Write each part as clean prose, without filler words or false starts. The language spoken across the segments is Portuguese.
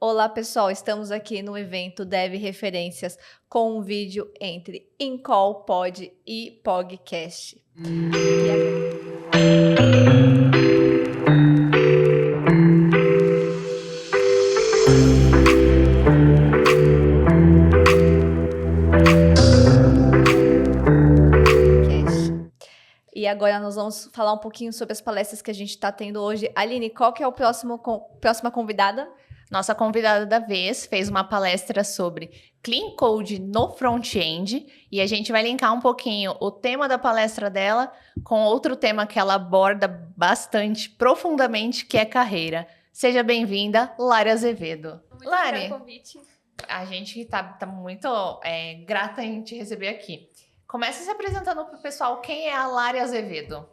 Olá, pessoal, estamos aqui no evento Dev Referências com um vídeo entre Incol Pod e Pogcast. E agora nós vamos falar um pouquinho sobre as palestras que a gente está tendo hoje. Aline, qual que é o próxima convidada? Nossa convidada da vez fez uma palestra sobre Clean Code no front-end e a gente vai linkar um pouquinho o tema da palestra dela com outro tema que ela aborda bastante profundamente, que é carreira. Seja bem-vinda, Lari Azevedo. Muito obrigada pelo convite. A gente tá muito grata em te receber aqui. Começa se apresentando para o pessoal quem é a Lari Azevedo.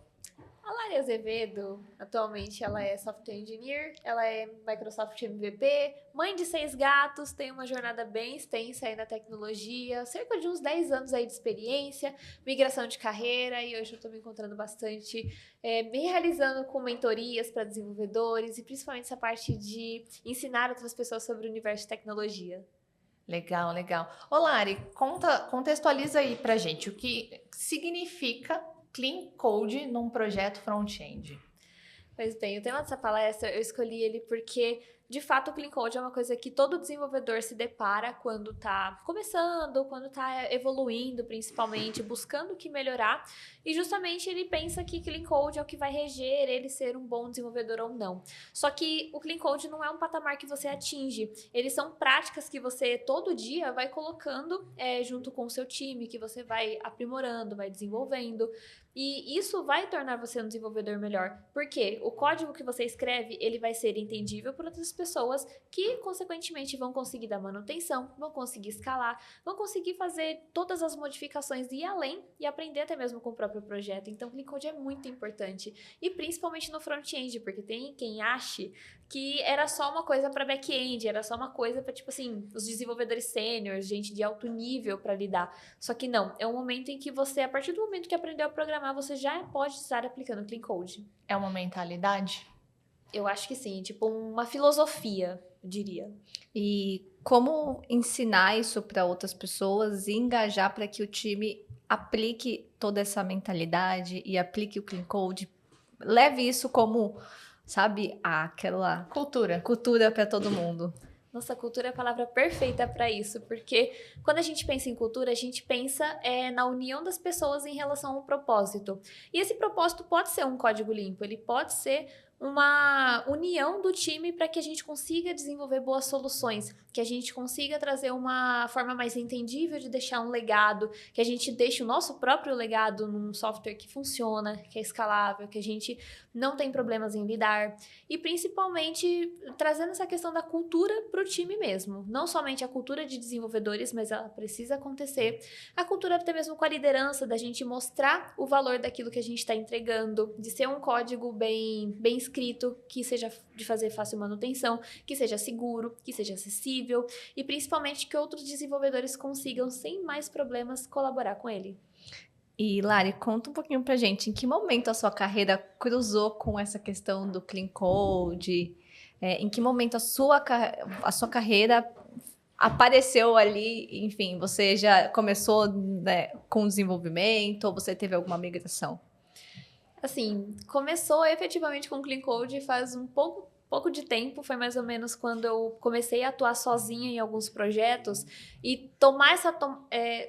A Lari Azevedo, atualmente, ela é Software Engineer, ela é Microsoft MVP, mãe de 6 gatos, tem uma jornada bem extensa aí na tecnologia, cerca de uns 10 anos aí de experiência, migração de carreira, e hoje eu estou me encontrando bastante, me realizando com mentorias para desenvolvedores e principalmente essa parte de ensinar outras pessoas sobre o universo de tecnologia. Legal, legal. Ô Lari, contextualiza aí pra gente o que significa Clean Code num projeto front-end. Pois bem, o tema dessa palestra, eu escolhi ele porque, de fato, o Clean Code é uma coisa que todo desenvolvedor se depara quando está começando, quando está evoluindo, principalmente, buscando o que melhorar. E justamente ele pensa que Clean Code é o que vai reger ele ser um bom desenvolvedor ou não. Só que o Clean Code não é um patamar que você atinge. Eles são práticas que você, todo dia, vai colocando junto com o seu time, que você vai aprimorando, vai desenvolvendo. E isso vai tornar você um desenvolvedor melhor. Por quê? O código que você escreve, ele vai ser entendível por outras pessoas que, consequentemente, vão conseguir dar manutenção, vão conseguir escalar, vão conseguir fazer todas as modificações e ir além e aprender até mesmo com o próprio projeto. Então, o Clean Code é muito importante. E principalmente no front-end, porque tem quem ache que era só uma coisa para back-end, era só uma coisa para, tipo assim, os desenvolvedores sêniores, gente de alto nível para lidar. Só que não, é um momento em que você, a partir do momento que aprendeu a programar, você já pode estar aplicando Clean Code. É uma mentalidade? Eu acho que sim, tipo uma filosofia, eu diria. E como ensinar isso para outras pessoas e engajar para que o time aplique toda essa mentalidade e aplique o Clean Code, leve isso como, sabe, aquela cultura para todo mundo. Nossa, cultura é a palavra perfeita para isso, porque quando a gente pensa em cultura, a gente pensa na união das pessoas em relação a um propósito. E esse propósito pode ser um código limpo, ele pode ser uma união do time para que a gente consiga desenvolver boas soluções, que a gente consiga trazer uma forma mais entendível de deixar um legado, que a gente deixe o nosso próprio legado num software que funciona, que é escalável, que a gente não tem problemas em lidar, e principalmente trazendo essa questão da cultura para o time mesmo, não somente a cultura de desenvolvedores, mas ela precisa acontecer, a cultura até mesmo com a liderança, da gente mostrar o valor daquilo que a gente está entregando, de ser um código bem escrito, que seja de fazer fácil manutenção, que seja seguro, que seja acessível e principalmente que outros desenvolvedores consigam, sem mais problemas, colaborar com ele. E Lari, conta um pouquinho pra gente, em que momento a sua carreira cruzou com essa questão do Clean Code? Em que momento a sua carreira apareceu ali? Enfim, você já começou, né, com desenvolvimento ou você teve alguma migração? Assim, começou efetivamente com o Clean Code faz um pouco de tempo, foi mais ou menos quando eu comecei a atuar sozinha em alguns projetos e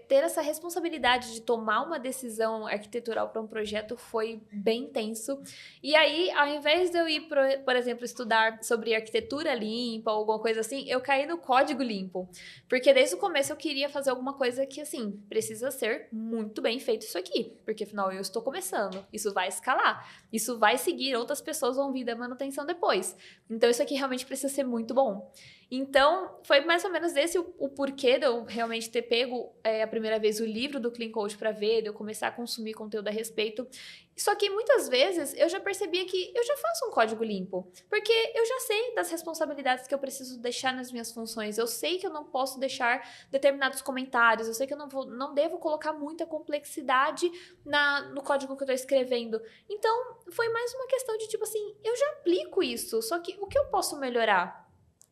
ter essa responsabilidade de tomar uma decisão arquitetural para um projeto foi bem intenso. E aí, ao invés de eu ir, por exemplo, estudar sobre arquitetura limpa ou alguma coisa assim, eu caí no código limpo. Porque desde o começo eu queria fazer alguma coisa que, assim, precisa ser muito bem feito isso aqui. Porque, afinal, eu estou começando. Isso vai escalar. Isso vai seguir, outras pessoas vão vir da manutenção depois. Então, isso aqui realmente precisa ser muito bom. Então, foi mais ou menos esse o porquê de eu realmente ter pego a primeira vez o livro do Clean Code para ver, de eu começar a consumir conteúdo a respeito. Só que muitas vezes eu já percebia que eu já faço um código limpo, porque eu já sei das responsabilidades que eu preciso deixar nas minhas funções, eu sei que eu não posso deixar determinados comentários, eu sei que eu não devo colocar muita complexidade no código que eu estou escrevendo. Então, foi mais uma questão de tipo assim, eu já aplico isso, só que o que eu posso melhorar?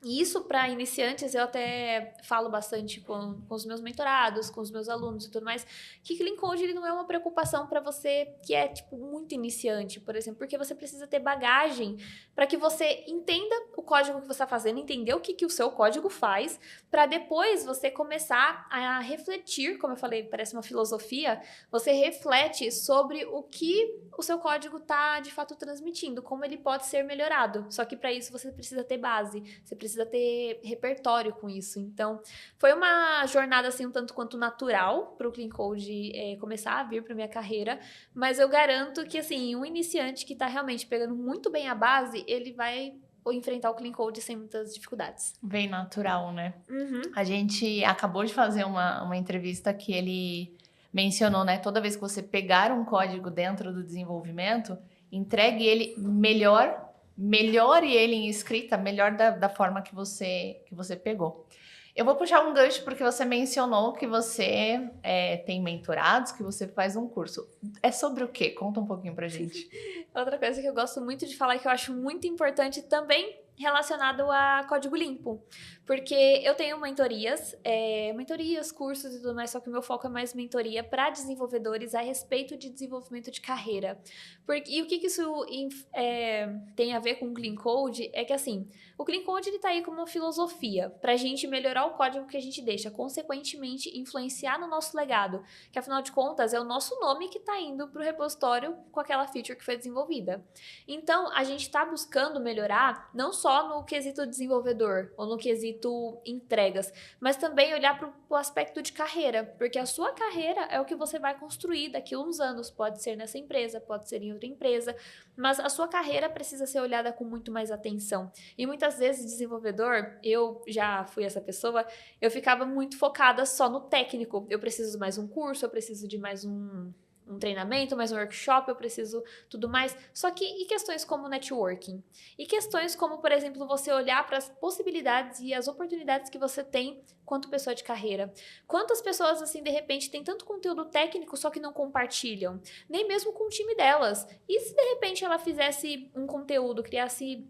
E isso, para iniciantes, eu até falo bastante com os meus mentorados, com os meus alunos e tudo mais, que Clean Code ele não é uma preocupação para você que é tipo muito iniciante, por exemplo, porque você precisa ter bagagem para que você entenda o código que você está fazendo, entender o que o seu código faz, para depois você começar a refletir, como eu falei, parece uma filosofia, você reflete sobre o que o seu código está de fato transmitindo, como ele pode ser melhorado. Só que para isso você precisa ter base, você precisa ter repertório com isso. Então, foi uma jornada assim um tanto quanto natural para o Clean Code começar a vir para minha carreira, mas eu garanto que assim, um iniciante que está realmente pegando muito bem a base, ele vai enfrentar o Clean Code sem muitas dificuldades. Bem natural, né? Uhum. A gente acabou de fazer uma entrevista que ele mencionou, né? Toda vez que você pegar um código dentro do desenvolvimento, entregue ele melhore ele em escrita, melhor da forma que você pegou. Eu vou puxar um gancho porque você mencionou que você tem mentorados, que você faz um curso. É sobre o quê? Conta um pouquinho pra gente. Outra coisa que eu gosto muito de falar, que eu acho muito importante também, relacionado a código limpo. Porque eu tenho mentorias, cursos e tudo mais, só que o meu foco é mais mentoria para desenvolvedores a respeito de desenvolvimento de carreira. E o que isso tem a ver com o Clean Code é que, assim, o Clean Code ele tá aí como uma filosofia para a gente melhorar o código que a gente deixa, consequentemente influenciar no nosso legado, que afinal de contas é o nosso nome que está indo para o repositório com aquela feature que foi desenvolvida. Então, a gente está buscando melhorar não só no quesito desenvolvedor ou no quesito entregas, mas também olhar para o aspecto de carreira, porque a sua carreira é o que você vai construir daqui a uns anos, pode ser nessa empresa, pode ser em outra empresa, mas a sua carreira precisa ser olhada com muito mais atenção. E muitas vezes, desenvolvedor, eu já fui essa pessoa, eu ficava muito focada só no técnico. Eu preciso de mais um curso, eu preciso de mais um treinamento, mais um workshop, eu preciso tudo mais. Só que e questões como networking? E questões como, por exemplo, você olhar para as possibilidades e as oportunidades que você tem quanto pessoa de carreira. Quantas pessoas, assim, de repente, têm tanto conteúdo técnico, só que não compartilham? Nem mesmo com o time delas. E se, de repente, ela fizesse um conteúdo, criasse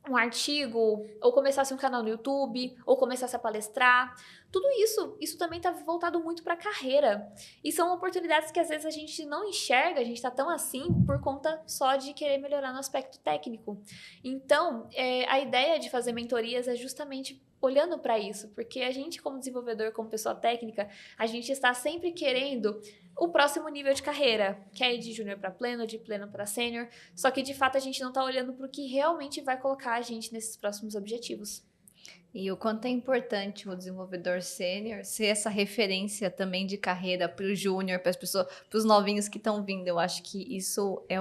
um artigo, ou começasse um canal no YouTube, ou começasse a palestrar. Tudo isso também está voltado muito para a carreira. E são oportunidades que às vezes a gente não enxerga, a gente está tão assim por conta só de querer melhorar no aspecto técnico. Então, a ideia de fazer mentorias é justamente olhando para isso, porque a gente como desenvolvedor, como pessoa técnica, a gente está sempre querendo o próximo nível de carreira, que é ir de júnior para pleno, de pleno para sênior, só que de fato a gente não está olhando para o que realmente vai colocar a gente nesses próximos objetivos. E o quanto é importante o desenvolvedor sênior ser essa referência também de carreira para o júnior, para as pessoas, para os novinhos que estão vindo. Eu acho que isso é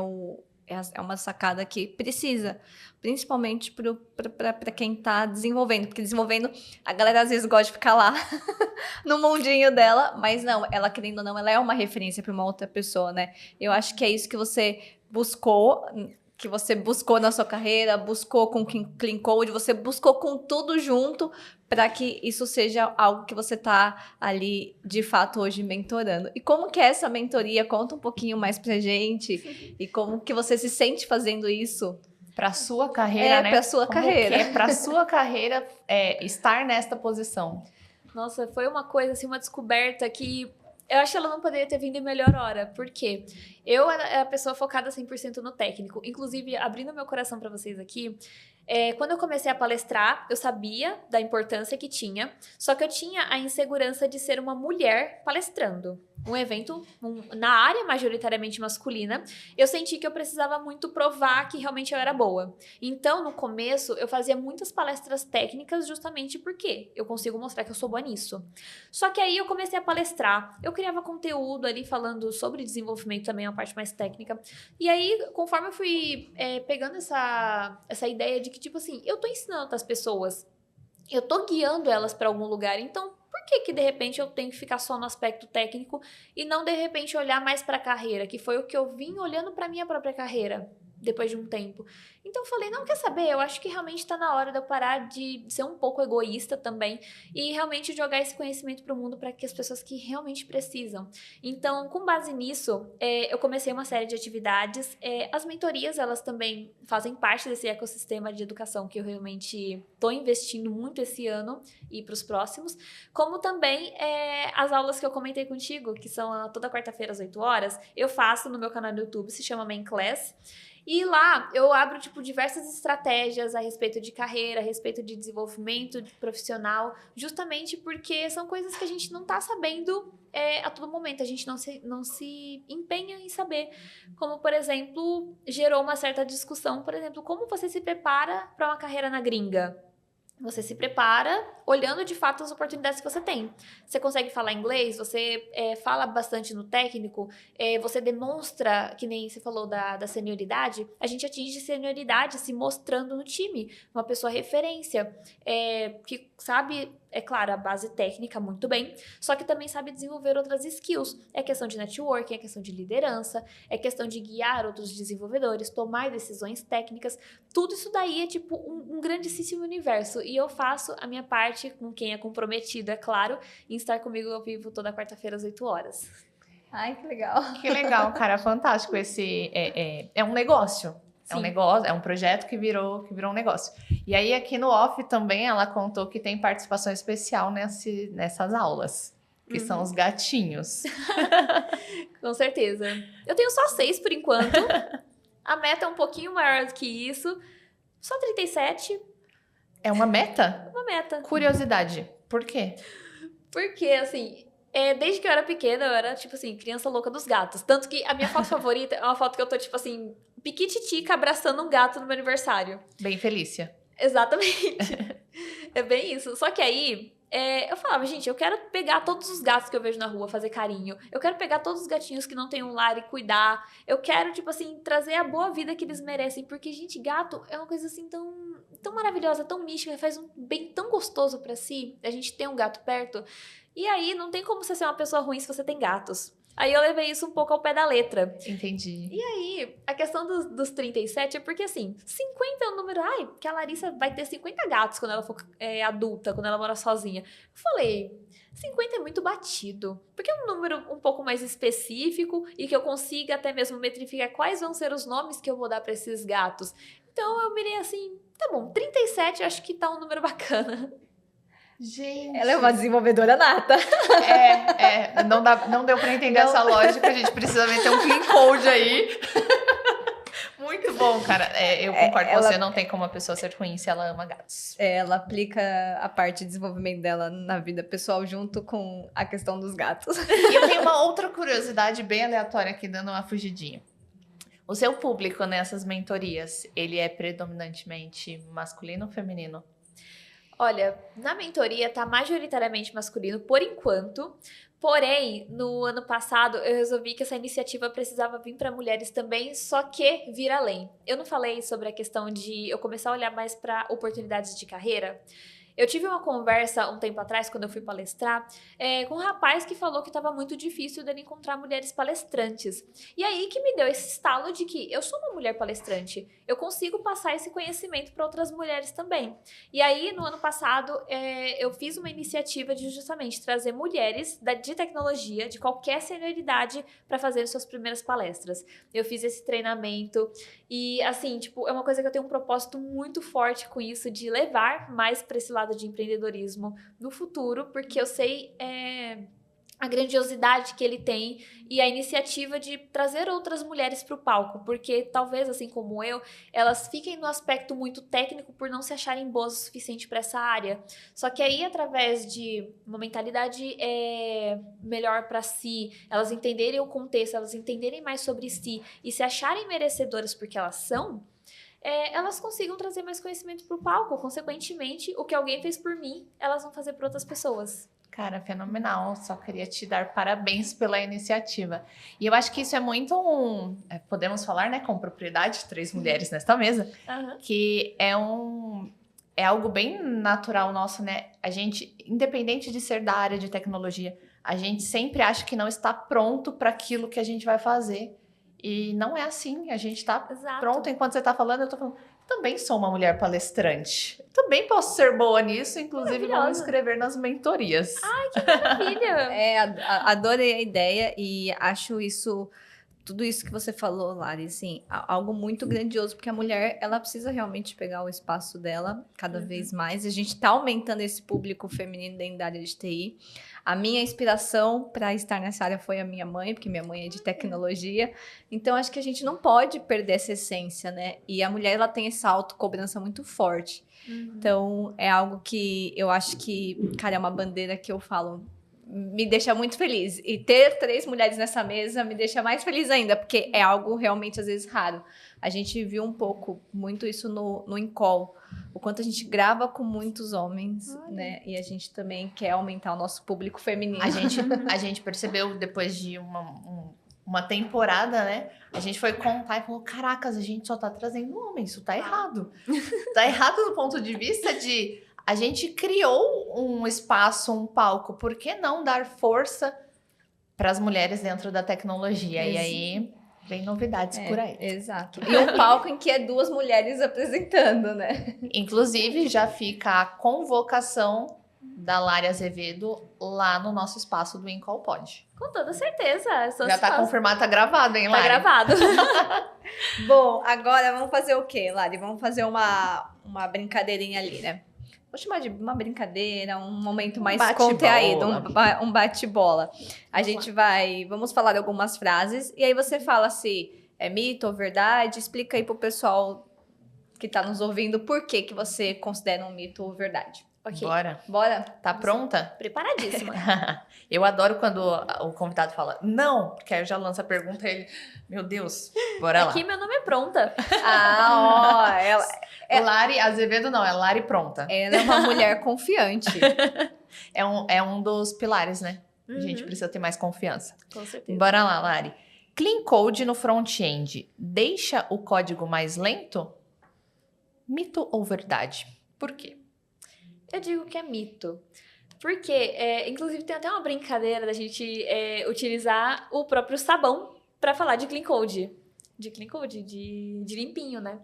uma sacada que precisa, principalmente para quem está desenvolvendo, porque desenvolvendo, a galera às vezes gosta de ficar lá no mundinho dela, mas não, ela querendo ou não, ela é uma referência para uma outra pessoa, né? Eu acho que é isso que você buscou na sua carreira, buscou com Clean Code, você buscou com tudo junto para que isso seja algo que você está ali, de fato, hoje mentorando. E como que é essa mentoria? Conta um pouquinho mais pra gente. E como que você se sente fazendo isso? Para sua carreira, né? Para sua carreira. Para sua carreira estar nesta posição. Nossa, foi uma coisa, assim, uma descoberta que eu acho que ela não poderia ter vindo em melhor hora. Por quê? Eu era a pessoa focada 100% no técnico. Inclusive, abrindo meu coração para vocês aqui, quando eu comecei a palestrar, eu sabia da importância que tinha, só que eu tinha a insegurança de ser uma mulher palestrando. Um evento na área majoritariamente masculina, eu senti que eu precisava muito provar que realmente eu era boa. Então, no começo, eu fazia muitas palestras técnicas justamente porque eu consigo mostrar que eu sou boa nisso. Só que aí eu comecei a palestrar, eu criava conteúdo ali falando sobre desenvolvimento também, uma parte mais técnica. E aí, conforme eu fui pegando essa ideia de que, tipo assim, eu tô ensinando outras pessoas, eu tô guiando elas para algum lugar, então por que de repente eu tenho que ficar só no aspecto técnico e não de repente olhar mais para a carreira, que foi o que eu vim olhando para minha própria carreira? depois de um tempo. Então eu falei, não, quer saber? Eu acho que realmente tá na hora de eu parar de ser um pouco egoísta também e realmente jogar esse conhecimento pro mundo para que as pessoas que realmente precisam. Então, com base nisso, eu comecei uma série de atividades. As mentorias, elas também fazem parte desse ecossistema de educação que eu realmente tô investindo muito esse ano e pros próximos, como também as aulas que eu comentei contigo, que são toda quarta-feira às 8 horas, eu faço no meu canal do YouTube, se chama Main Class. E lá eu abro, tipo, diversas estratégias a respeito de carreira, a respeito de desenvolvimento profissional, justamente porque são coisas que a gente não tá sabendo a todo momento, a gente não se empenha em saber. Como, por exemplo, gerou uma certa discussão, por exemplo, como você se prepara para uma carreira na gringa? Você se prepara olhando de fato as oportunidades que você tem. Você consegue falar inglês, você fala bastante no técnico, você demonstra, que nem você falou da senioridade, a gente atinge senioridade se mostrando no time. Uma pessoa referência, que sabe, é claro, a base técnica muito bem, só que também sabe desenvolver outras skills. É questão de networking, é questão de liderança, é questão de guiar outros desenvolvedores, tomar decisões técnicas. Tudo isso daí é tipo um grandíssimo universo. E eu faço a minha parte com quem é comprometido, é claro, em estar comigo ao vivo toda quarta-feira às 8 horas. Ai, que legal. Que legal, cara, fantástico. Esse é um negócio. É um Sim. negócio, é um projeto que virou um negócio. E aí, aqui no off também, ela contou que tem participação especial nessas aulas, que são os gatinhos. Com certeza. Eu tenho só 6 por enquanto. A meta é um pouquinho maior do que isso. Só 37, É uma meta? uma meta. Curiosidade. Por quê? Porque, assim, desde que eu era pequena, eu era, tipo assim, criança louca dos gatos. Tanto que a minha foto favorita é uma foto que eu tô, tipo assim, piquititica abraçando um gato no meu aniversário. Bem Felícia. Exatamente. É bem isso. Só que aí, eu falava, gente, eu quero pegar todos os gatos que eu vejo na rua, fazer carinho. Eu quero pegar todos os gatinhos que não têm um lar e cuidar. Eu quero, tipo assim, trazer a boa vida que eles merecem. Porque, gente, gato é uma coisa assim tão maravilhosa, tão mística, faz um bem tão gostoso pra si. A gente ter um gato perto. E aí, não tem como você ser uma pessoa ruim se você tem gatos. Aí eu levei isso um pouco ao pé da letra. Entendi. E aí, a questão dos 37 é porque, assim, 50 é um número... Ai, que a Larissa vai ter 50 gatos quando ela for adulta, quando ela mora sozinha. Eu falei, 50 é muito batido. Porque é um número um pouco mais específico e que eu consiga até mesmo metrificar quais vão ser os nomes que eu vou dar pra esses gatos. Então, eu mirei assim, tá bom, 37 acho que tá um número bacana. Gente. Ela é uma desenvolvedora nata. Não deu pra entender essa lógica. A gente precisa meter um clean code aí. Muito bom, cara. Eu concordo com você. Não tem como a pessoa ser ruim se ela ama gatos. Ela aplica a parte de desenvolvimento dela na vida pessoal junto com a questão dos gatos. E eu tenho uma outra curiosidade bem aleatória aqui, dando uma fugidinha. O seu público nessas mentorias, ele é predominantemente masculino ou feminino? Olha, na mentoria tá majoritariamente masculino por enquanto. Porém, no ano passado eu resolvi que essa iniciativa precisava vir para mulheres também, só que vir além. Eu não falei sobre a questão de eu começar a olhar mais para oportunidades de carreira. Eu tive uma conversa um tempo atrás, quando eu fui palestrar, com um rapaz que falou que estava muito difícil dele encontrar mulheres palestrantes. E aí que me deu esse estalo de que eu sou uma mulher palestrante, eu consigo passar esse conhecimento para outras mulheres também. E aí, no ano passado, eu fiz uma iniciativa de justamente trazer mulheres de tecnologia, de qualquer senioridade, para fazer suas primeiras palestras. Eu fiz esse treinamento e, assim, tipo, é uma coisa que eu tenho um propósito muito forte com isso, de levar mais para esse lado de empreendedorismo no futuro, porque eu sei a grandiosidade que ele tem e a iniciativa de trazer outras mulheres para o palco, porque talvez, assim como eu, elas fiquem no aspecto muito técnico por não se acharem boas o suficiente para essa área. Só que aí, através de uma mentalidade melhor para si, elas entenderem o contexto, elas entenderem mais sobre si e se acharem merecedoras porque elas são, elas consigam trazer mais conhecimento para o palco. Consequentemente, o que alguém fez por mim, elas vão fazer por outras pessoas. Cara, fenomenal. Só queria te dar parabéns pela iniciativa. E eu acho que isso é muito podemos falar, né, com propriedade, 3 mulheres nesta mesa, que é algo bem natural nosso, né? A gente, independente de ser da área de tecnologia, a gente sempre acha que não está pronto para aquilo que a gente vai fazer. E não é assim, a gente tá Exato. pronto. Enquanto você tá falando, eu tô falando, também sou uma mulher palestrante. Também posso ser boa nisso, inclusive vou me inscrever nas mentorias. Maravilha! Adorei a ideia e acho isso, tudo isso que você falou, Lari, assim, algo muito grandioso, porque a mulher, ela precisa realmente pegar o espaço dela cada vez mais. A gente tá aumentando esse público feminino dentro da área de TI. A minha inspiração para estar nessa área foi a minha mãe, porque minha mãe é de tecnologia. Então, acho que a gente não pode perder essa essência, né? E a mulher, ela tem essa autocobrança muito forte. Então, é algo que eu acho que, cara, é uma bandeira que eu falo, me deixa muito feliz. E ter 3 mulheres nessa mesa me deixa mais feliz ainda, porque é algo realmente, às vezes, raro. A gente viu muito isso no Incol, o quanto a gente grava com muitos homens, né? E a gente também quer aumentar o nosso público feminino. A gente percebeu depois de uma temporada, né? A gente foi contar e falou, caracas, a gente só tá trazendo homem, isso tá errado. Tá errado do ponto de vista de... A gente criou um espaço, um palco, por que não dar força para as mulheres dentro da tecnologia? E aí vem novidades por aí. Exato. E um palco em que é 2 mulheres apresentando, né? Inclusive, já fica a convocação da Lari Azevedo lá no nosso espaço do Incol Pod. Com toda certeza. Já tá confirmado, tá gravado, hein, Tá Lari? gravado. Bom, agora vamos fazer o quê, Lari? Vamos fazer uma brincadeirinha ali, né? Vou chamar de uma brincadeira, um momento mais contraído, um bate-bola. Vamos falar algumas frases, e aí você fala se é mito ou verdade, explica aí pro pessoal que tá nos ouvindo por que você considera um mito ou verdade. Ok. Bora? Tá pronta? Preparadíssima. Eu adoro quando o convidado fala não, porque aí eu já lanço a pergunta e ele, meu Deus, bora lá. Aqui meu nome é Pronta. Lari Azevedo não, é Lari Pronta. Ela é uma mulher confiante. É um dos pilares, né? A gente precisa ter mais confiança. Com certeza. Bora lá, Lari. Clean Code no front-end deixa o código mais lento? Mito ou verdade? Por quê? Eu digo que é mito. Porque, inclusive, tem até uma brincadeira da gente utilizar o próprio sabão para falar de clean code. De clean code, de limpinho, né?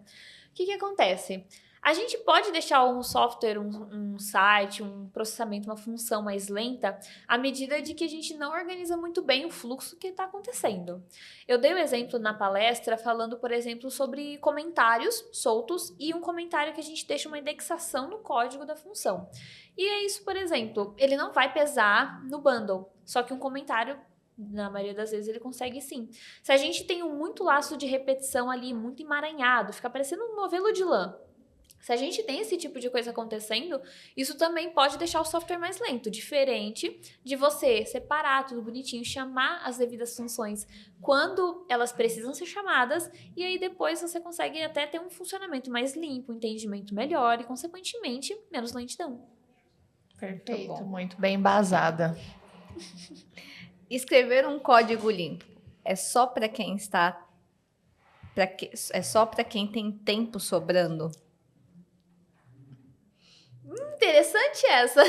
O que acontece? A gente pode deixar um software, um site, um processamento, uma função mais lenta à medida de que a gente não organiza muito bem o fluxo que está acontecendo. Eu dei um exemplo na palestra falando, por exemplo, sobre comentários soltos e um comentário que a gente deixa uma indexação no código da função. E é isso, por exemplo, ele não vai pesar no bundle, só que um comentário, na maioria das vezes, ele consegue sim. Se a gente tem muito laço de repetição ali, muito emaranhado, fica parecendo um novelo de lã. Se a gente tem esse tipo de coisa acontecendo, isso também pode deixar o software mais lento, diferente de você separar tudo bonitinho, chamar as devidas funções quando elas precisam ser chamadas, e aí depois você consegue até ter um funcionamento mais limpo, um entendimento melhor e, consequentemente, menos lentidão. Perfeito, muito bem embasada. Escrever um código limpo é só para quem está... É só para quem tem tempo sobrando? Interessante essa.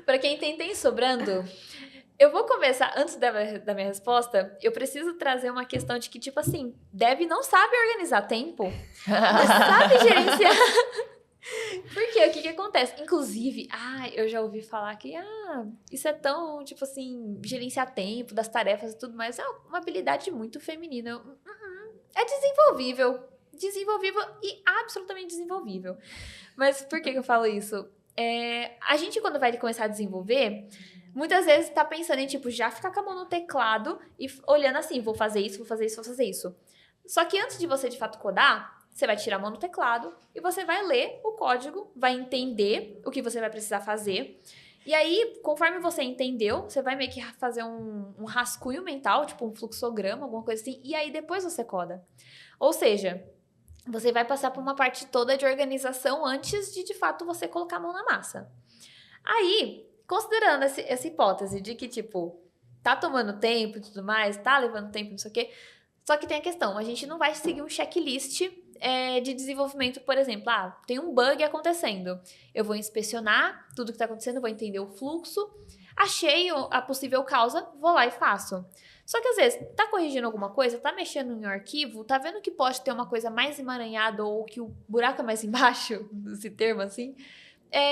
Para quem tem sobrando, eu vou começar, antes da minha resposta, eu preciso trazer uma questão de que, tipo assim, dev não sabe organizar tempo, não sabe gerenciar. Porque o que acontece? Inclusive, eu já ouvi falar que isso é tão, tipo assim, gerenciar tempo, das tarefas e tudo mais, é uma habilidade muito feminina. É desenvolvível e absolutamente desenvolvível. Mas por que eu falo isso? A gente, quando vai começar a desenvolver, muitas vezes tá pensando em, tipo, já ficar com a mão no teclado e olhando assim, vou fazer isso, vou fazer isso, vou fazer isso. Só que antes de você, de fato, codar, você vai tirar a mão do teclado e você vai ler o código, vai entender o que você vai precisar fazer. E aí, conforme você entendeu, você vai meio que fazer um rascunho mental, tipo um fluxograma, alguma coisa assim, e aí depois você coda. Ou seja, você vai passar por uma parte toda de organização antes de fato, você colocar a mão na massa. Aí, considerando essa hipótese de que, tipo, tá tomando tempo e tudo mais, tá levando tempo, não sei o quê, só que tem a questão, a gente não vai seguir um checklist de desenvolvimento, por exemplo, tem um bug acontecendo. Eu vou inspecionar tudo que está acontecendo, vou entender o fluxo, achei a possível causa, vou lá e faço. Só que às vezes, tá corrigindo alguma coisa, tá mexendo em um arquivo, tá vendo que pode ter uma coisa mais emaranhada ou que o buraco é mais embaixo, esse termo assim,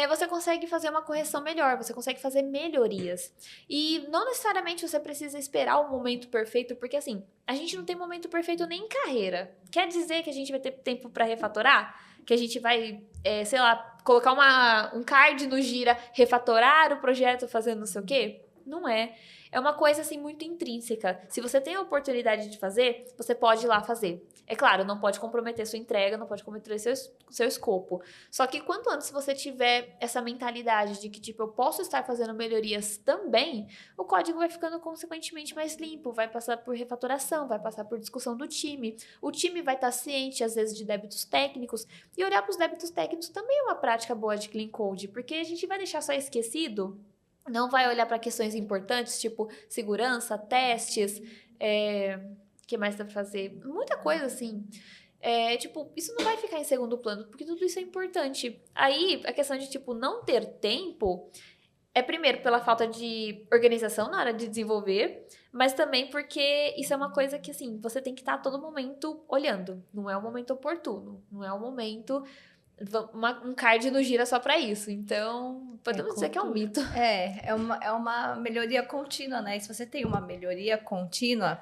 você consegue fazer uma correção melhor, você consegue fazer melhorias. E não necessariamente você precisa esperar o momento perfeito, porque assim, a gente não tem momento perfeito nem em carreira. Quer dizer que a gente vai ter tempo para refatorar? Que a gente vai, sei lá, colocar um card no Gira, refatorar o projeto fazendo não sei o quê? Não é. É uma coisa, assim, muito intrínseca. Se você tem a oportunidade de fazer, você pode ir lá fazer. É claro, não pode comprometer sua entrega, não pode comprometer seu escopo. Só que quanto antes você tiver essa mentalidade de que, tipo, eu posso estar fazendo melhorias também, o código vai ficando consequentemente mais limpo, vai passar por refatoração, vai passar por discussão do time. O time vai estar ciente, às vezes, de débitos técnicos. E olhar para os débitos técnicos também é uma prática boa de clean code, porque a gente vai deixar só esquecido. Não vai olhar para questões importantes, tipo segurança, testes, que mais dá pra fazer? Muita coisa, assim. Tipo, isso não vai ficar em segundo plano, porque tudo isso é importante. Aí, a questão de, tipo, não ter tempo primeiro, pela falta de organização na hora de desenvolver, mas também porque isso é uma coisa que, assim, você tem que estar a todo momento olhando. Não é um momento oportuno, não é um momento... um card no Gira só pra isso. Então, podemos dizer que é um mito. É uma melhoria contínua, né? E se você tem uma melhoria contínua,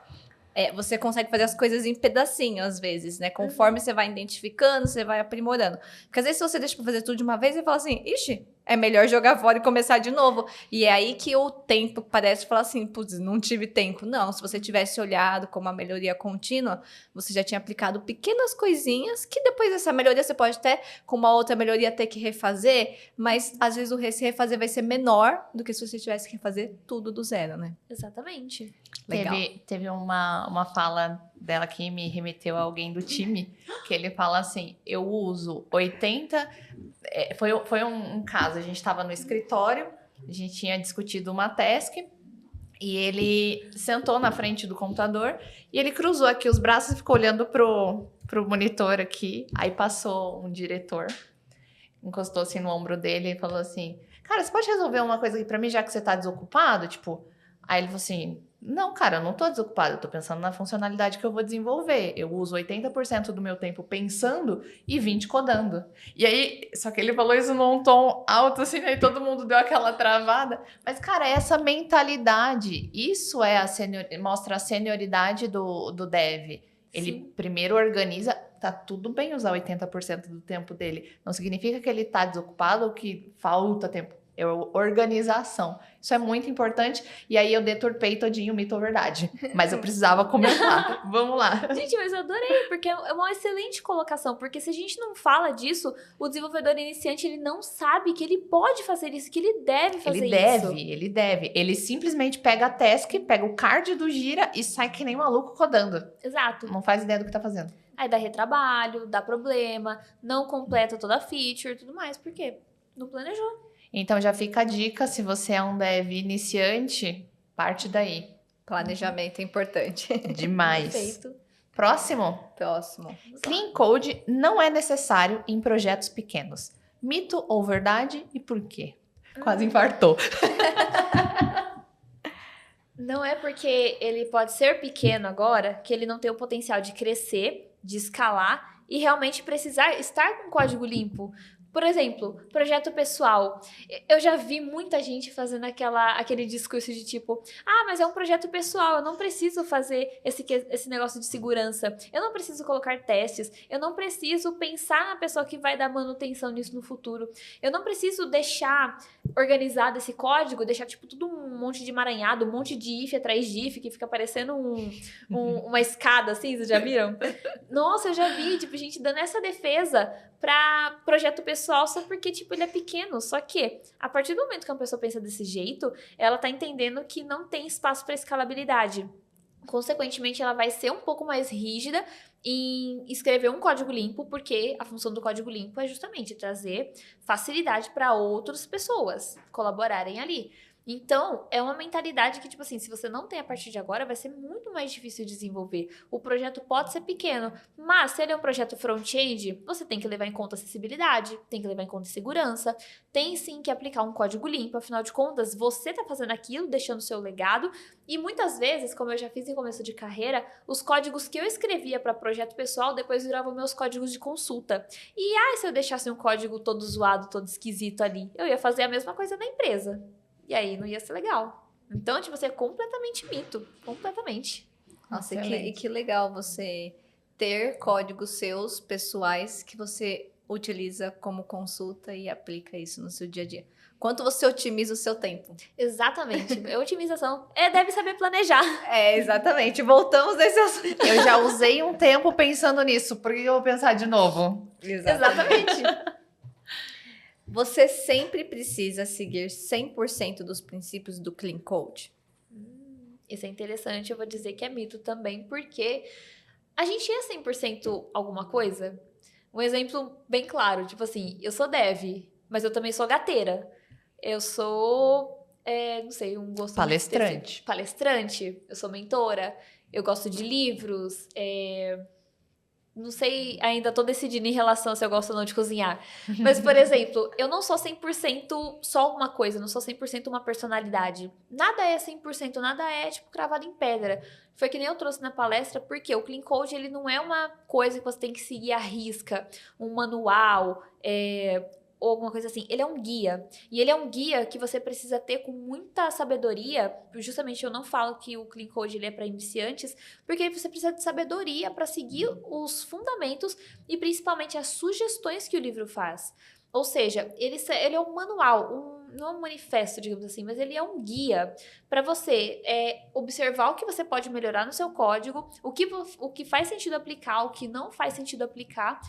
você consegue fazer as coisas em pedacinho, às vezes, né? Conforme você vai identificando, você vai aprimorando. Porque às vezes, se você deixa pra fazer tudo de uma vez, você fala assim, ixi, é melhor jogar fora e começar de novo. E é aí que o tempo parece falar assim, putz, não tive tempo. Não, se você tivesse olhado como uma melhoria contínua, você já tinha aplicado pequenas coisinhas que depois dessa melhoria você pode até, com uma outra melhoria, ter que refazer, mas às vezes esse refazer vai ser menor do que se você tivesse que refazer tudo do zero, né? Exatamente. Legal. Teve uma fala dela que me remeteu a alguém do time, que ele fala assim, eu uso 80... Foi um caso, a gente estava no escritório, a gente tinha discutido uma task, e ele sentou na frente do computador, e ele cruzou aqui os braços e ficou olhando pro monitor aqui, aí passou um diretor, encostou assim no ombro dele e falou assim, cara, você pode resolver uma coisa aqui pra mim, já que você tá desocupado? Tipo, aí ele falou assim... Não, cara, eu não tô desocupado, eu tô pensando na funcionalidade que eu vou desenvolver. Eu uso 80% do meu tempo pensando e 20% codando. E aí, só que ele falou isso num tom alto, assim, aí todo mundo deu aquela travada. Mas, cara, essa mentalidade, isso mostra a senioridade do dev. Ele Sim. primeiro organiza, tá tudo bem usar 80% do tempo dele. Não significa que ele tá desocupado ou que falta tempo. É organização. Isso é muito importante. E aí eu deturpei todinho o mito ou verdade. Mas eu precisava comentar. Vamos lá. Gente, mas eu adorei, porque é uma excelente colocação. Porque se a gente não fala disso, o desenvolvedor iniciante, ele não sabe que ele pode fazer isso, que ele deve fazer isso. Ele deve. Ele simplesmente pega a task, pega o card do Gira e sai que nem maluco codando. Exato. Não faz ideia do que tá fazendo. Aí dá retrabalho, dá problema, não completa toda a feature e tudo mais. Por quê? Não planejou. Então já fica a dica, se você é um dev iniciante, parte daí. Planejamento é importante. Demais. Perfeito. Próximo. Clean Code não é necessário em projetos pequenos. Mito ou verdade e por quê? Quase infartou. Não é porque ele pode ser pequeno agora que ele não tem o potencial de crescer, de escalar e realmente precisar estar com código limpo. Por exemplo, projeto pessoal. Eu já vi muita gente fazendo aquele discurso de tipo, mas é um projeto pessoal, eu não preciso fazer esse negócio de segurança, eu não preciso colocar testes, eu não preciso pensar na pessoa que vai dar manutenção nisso no futuro, eu não preciso deixar organizado esse código, deixar tipo tudo um monte de emaranhado, um monte de if atrás de if, que fica parecendo uma escada assim, vocês já viram? Nossa, eu já vi, tipo, gente dando essa defesa para projeto pessoal só porque, tipo, ele é pequeno. Só que, a partir do momento que uma pessoa pensa desse jeito, ela tá entendendo que não tem espaço para escalabilidade. Consequentemente, ela vai ser um pouco mais rígida em escrever um código limpo, porque a função do código limpo é justamente trazer facilidade para outras pessoas colaborarem ali. Então, é uma mentalidade que, tipo assim, se você não tem a partir de agora, vai ser muito mais difícil de desenvolver. O projeto pode ser pequeno, mas se ele é um projeto front-end, você tem que levar em conta acessibilidade, tem que levar em conta segurança, tem sim que aplicar um código limpo, afinal de contas, você tá fazendo aquilo, deixando o seu legado, e muitas vezes, como eu já fiz em começo de carreira, os códigos que eu escrevia para projeto pessoal, depois viravam meus códigos de consulta. E se eu deixasse um código todo zoado, todo esquisito ali, eu ia fazer a mesma coisa na empresa. E aí não ia ser legal. Então, tipo, você é completamente mito. Completamente. Nossa, e que legal você ter códigos seus, pessoais, que você utiliza como consulta e aplica isso no seu dia a dia. Quanto você otimiza o seu tempo. Exatamente. É otimização. Deve saber planejar. Exatamente. Voltamos nesse assunto. Eu já usei um tempo pensando nisso, por que eu vou pensar de novo? Exatamente. Você sempre precisa seguir 100% dos princípios do Clean Code? Isso é interessante, eu vou dizer que é mito também, porque a gente é 100% alguma coisa. Um exemplo bem claro, tipo assim, eu sou dev, mas eu também sou gateira. Eu sou, não sei, um gosto... Palestrante. Palestrante, eu sou mentora, eu gosto de livros, não sei, ainda tô decidindo em relação a se eu gosto ou não de cozinhar. Mas, por exemplo, eu não sou 100% só uma coisa, não sou 100% uma personalidade. Nada é 100%, nada é, tipo, cravado em pedra. Foi que nem eu trouxe na palestra, porque o Clean Code, ele não é uma coisa que você tem que seguir à risca, um manual, ou alguma coisa assim. Ele é um guia. E ele é um guia que você precisa ter com muita sabedoria. Justamente eu não falo que o Clean Code ele é para iniciantes, porque você precisa de sabedoria para seguir os fundamentos e principalmente as sugestões que o livro faz. Ou seja, ele é um manual, não é um manifesto, digamos assim, mas ele é um guia para você observar o que você pode melhorar no seu código, o que faz sentido aplicar, o que não faz sentido aplicar.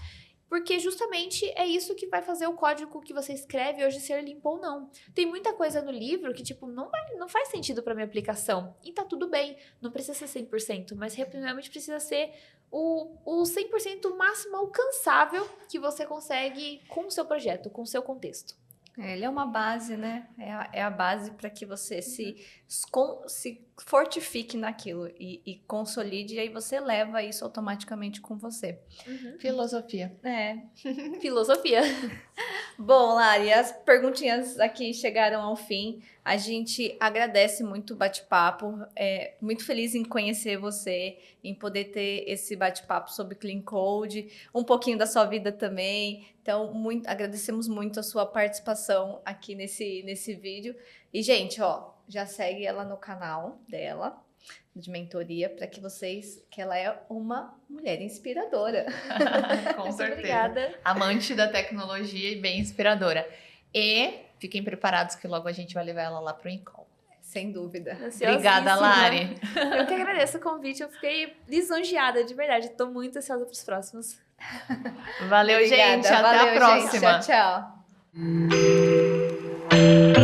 Porque justamente é isso que vai fazer o código que você escreve hoje ser limpo ou não. Tem muita coisa no livro que, tipo, não faz sentido para minha aplicação. E tá tudo bem, não precisa ser 100%, mas realmente precisa ser o 100% máximo alcançável que você consegue com o seu projeto, com o seu contexto. Ele é uma base, né? É a base para que você se fortifique naquilo e consolide, e aí você leva isso automaticamente com você. Filosofia. Filosofia. Bom, Lari, as perguntinhas aqui chegaram ao fim. A gente agradece muito o bate-papo. Muito feliz em conhecer você, em poder ter esse bate-papo sobre Clean Code, um pouquinho da sua vida também. Então, agradecemos muito a sua participação aqui nesse vídeo. E, gente, já segue ela no canal dela, de mentoria, para que ela é uma mulher inspiradora. Com certeza. Obrigada. Amante da tecnologia e bem inspiradora. E fiquem preparados que logo a gente vai levar ela lá pro Incom. Sem dúvida. Obrigada, Lari. Eu que agradeço o convite, eu fiquei lisonjeada, de verdade. Estou muito ansiosa para os próximos. Valeu, Obrigada. gente. Até a próxima. Gente. Tchau, tchau.